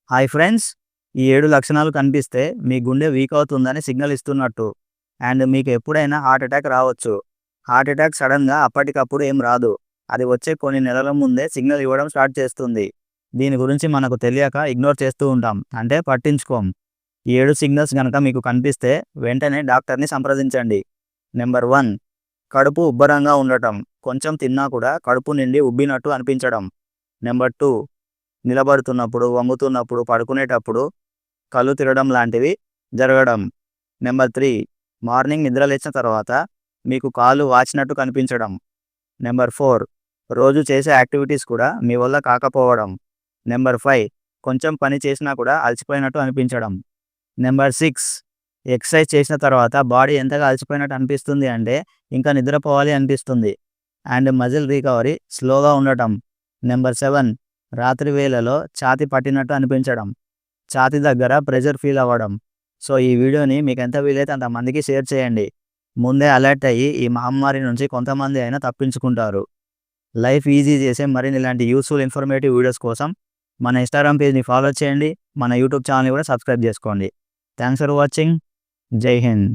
Hi friends, ఈ 7 లక్షణాలు కనిపిస్తే మీ గుండె వీక్ అవుతుందని సిగ్నల్ ఇస్తున్నట్టు. అండ్ మీకు ఎప్పుడైనా హార్ట్ అటాక్ రావచ్చు. హార్ట్ అటాక్ సడన్గా అప్పటికప్పుడు ఏం రాదు. అది వచ్చే కొన్ని నెలల ముందే సిగ్నల్ ఇవ్వడం స్టార్ట్ చేస్తుంది. దీని గురించి మనకు తెలియక ఇగ్నోర్ చేస్తూ ఉంటాం, అంటే పట్టించుకోం. ఈ 7 సిగ్నల్స్ గనక మీకు కనిపిస్తే వెంటనే డాక్టర్ని సంప్రదించండి. నెంబర్ 1, కడుపు ఉబ్బరంగా ఉండటం. కొంచెం తిన్నా కూడా కడుపు నిండి ఉబ్బినట్టు అనిపించడం. నెంబర్ 2, నిలబడుతున్నప్పుడు, వంగుతున్నప్పుడు, పడుకునేటప్పుడు కళ్ళు తిరగడం లాంటివి జరగడం. నెంబర్ 3, మార్నింగ్ నిద్ర లేచిన తర్వాత మీకు కాళ్ళు వాచినట్టు కనిపించడం. నెంబర్ 4, రోజు చేసే యాక్టివిటీస్ కూడా మీ వల్ల కాకపోవడం. నెంబర్ 5, కొంచెం పని చేసినా కూడా అలసిపోయినట్టు అనిపించడం. నెంబర్ 6, ఎక్సర్సైజ్ చేసిన తర్వాత బాడీ ఎంతగా అలసిపోయినట్టు అనిపిస్తుంది అంటే ఇంకా నిద్రపోవాలి అనిపిస్తుంది. అండ్ మజిల్ రికవరీ స్లోగా ఉండటం. నెంబర్ 7, రాత్రి వేళలో ఛాతీ పట్టినట్టు అనిపించడం, ఛాతీ దగ్గర ప్రెషర్ ఫీల్ అవ్వడం. సో ఈ వీడియోని మీకు ఎంత వీలైతే అంతమందికి షేర్ చేయండి. ముందే అలర్ట్ అయ్యి ఈ మహమ్మారి నుంచి కొంతమంది అయినా తప్పించుకుంటారు. లైఫ్ ఈజీ చేసే మరిన్ని ఇలాంటి యూస్ఫుల్ ఇన్ఫర్మేటివ్ వీడియోస్ కోసం మన ఇన్స్టాగ్రామ్ పేజ్ని ఫాలో చేయండి. మన యూట్యూబ్ ఛానల్ని కూడా సబ్స్క్రైబ్ చేసుకోండి. Thanks for watching. జై హింద్.